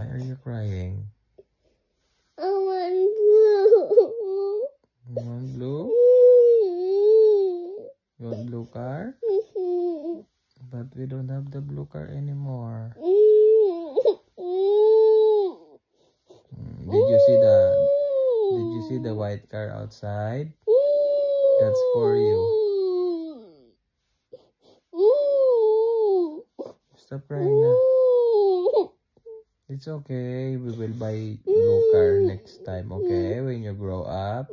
Why are you crying? I want blue. You want blue? You want blue car? But we don't have the blue car anymore. Did you see the white car outside? That's for you. Stop crying now. It's okay. We will buy blue car next time, okay? When you grow up.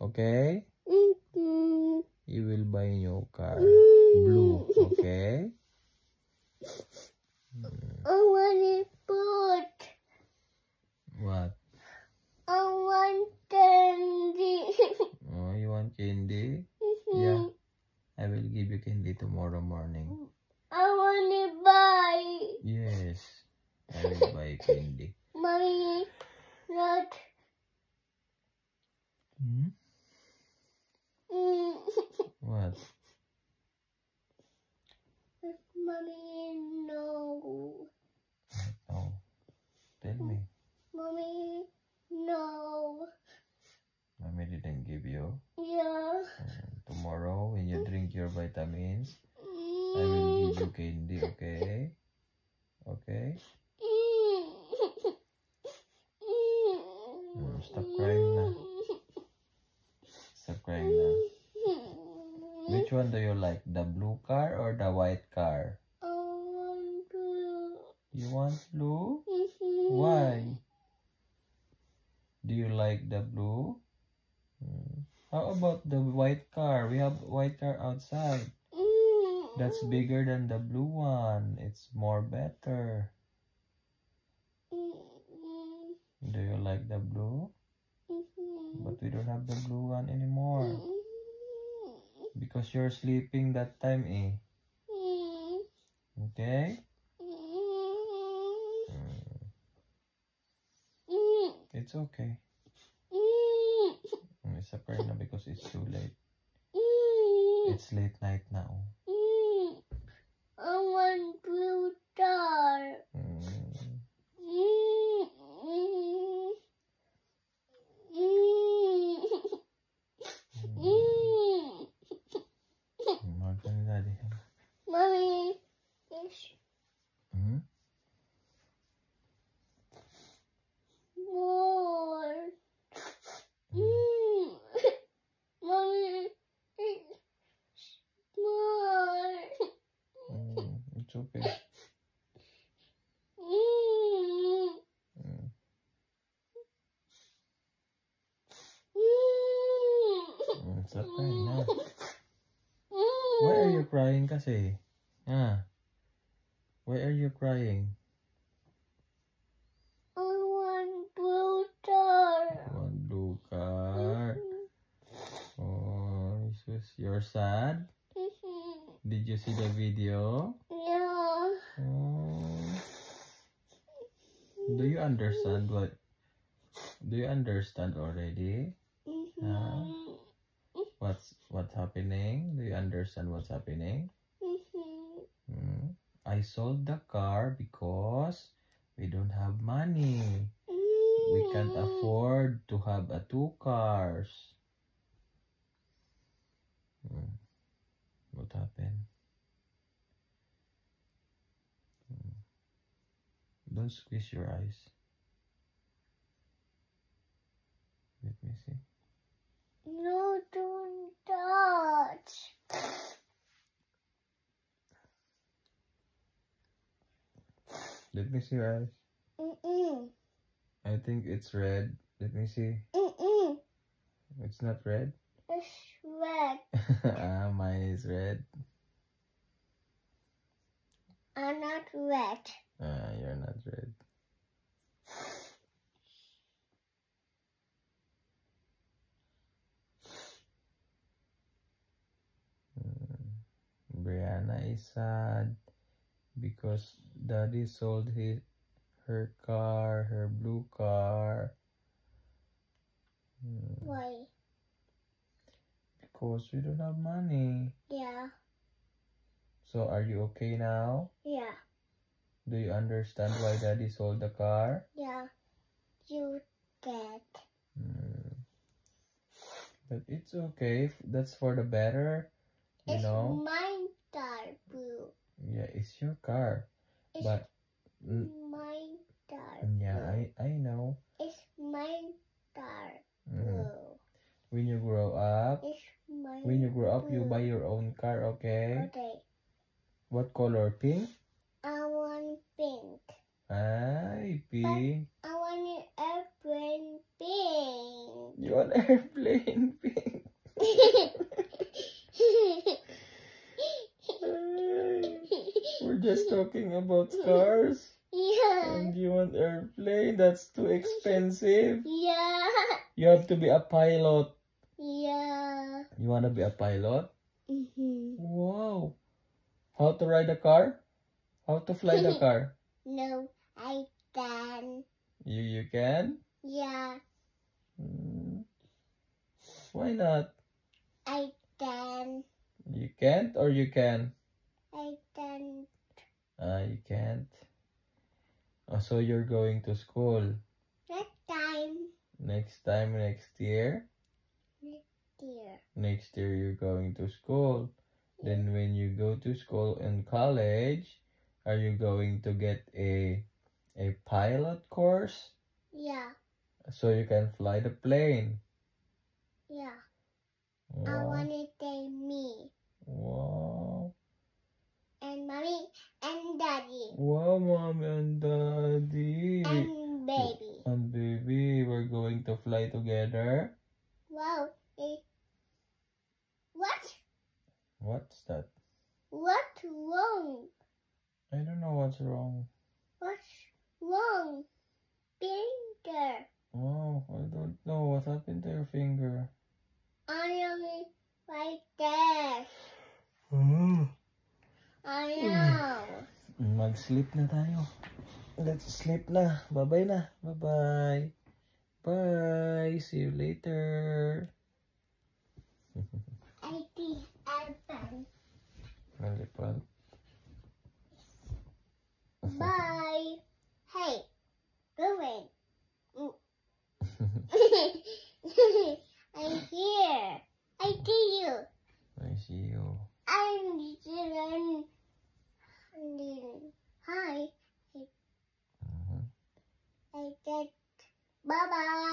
Okay? You will buy new car. Blue, okay? I want it put. What? I want candy. Oh, you want candy? Yeah. I will give you candy tomorrow morning. I want to buy. Yes. I will buy candy. Mommy, not. What? Mommy, no. Oh. Tell me. Mommy, no. Mommy didn't give you. Yeah. Tomorrow when you drink your vitamins, I will give you candy, okay? Okay? Stop crying now. Stop crying now. Which one do you like? The blue car or the white car? I want blue. You want blue? Why? Do you like the blue? How about the white car? We have white car outside. That's bigger than the blue one. It's more better. Do you like the blue? But we don't have the blue one anymore. Because you're sleeping that time, eh? Okay? It's okay. It's a prayer now because it's too late. It's late night now. I want blue star. Mommy, more. Mommy, more. It's okay. Stop crying now. Why are you crying kasi? Why are you crying? I want blue star. Want blue car? Oh, you're sad? Did you see the video? Yeah. Oh. Do you understand Do you understand already? What's happening? Do you understand what's happening? I sold the car because we don't have money. We can't afford to have 2 cars. What happened? Don't squeeze your eyes. Let me see. No, don't touch. Let me see your eyes. I think it's red. Let me see. It's not red? It's red. Mine is red. I'm not red. You're not red. Brianna is sad because Daddy sold her car, her blue car. Why? Because we don't have money. Yeah. So are you okay now? Yeah. Do you understand why Daddy sold the car? Yeah. You get. But it's okay. That's for the better. You It's know? my car, Boo. Yeah, it's your car. It's But my car. yeah, Boo. I know. It's my car, Mhm. Boo. When you grow up, It's my when you grow up, you Boo. buy your own car, okay? Okay. What color? Pink? I want pink. Ay, pink. I want an airplane pink. You want airplane pink? We're just talking about cars. Yeah. And you want airplane? That's too expensive. Yeah. You have to be a pilot. Yeah. You want to be a pilot? Mm-hmm. Wow. How to ride a car? How to fly the car? No, I can. You can? Yeah, Why not? I can. You can't or you can? I can. You can't. Oh, so you're going to school Next time. next time, next year? Dear. Next year you're going to school. Then when you go to school and college, are you going to get a pilot course Yeah, so you can fly the plane? yeah. I Wow. want it to me Wow. and mommy and daddy Wow, Mommy and Daddy. and baby. And baby, we're going to fly together. Wow. What? What's that? What's wrong? I don't know what's wrong. What's wrong? Finger. Oh, I don't know what happened to your finger. I am right there. I know. Mag-sleep na tayo. Let's sleep na. Bye-bye na. Bye-bye. Bye. See you later. I see elephant. Elephant. Bye. Hey, going. I'm here. I see you. I see you. I'm Dylan. Hi. Mhm. I said bye bye.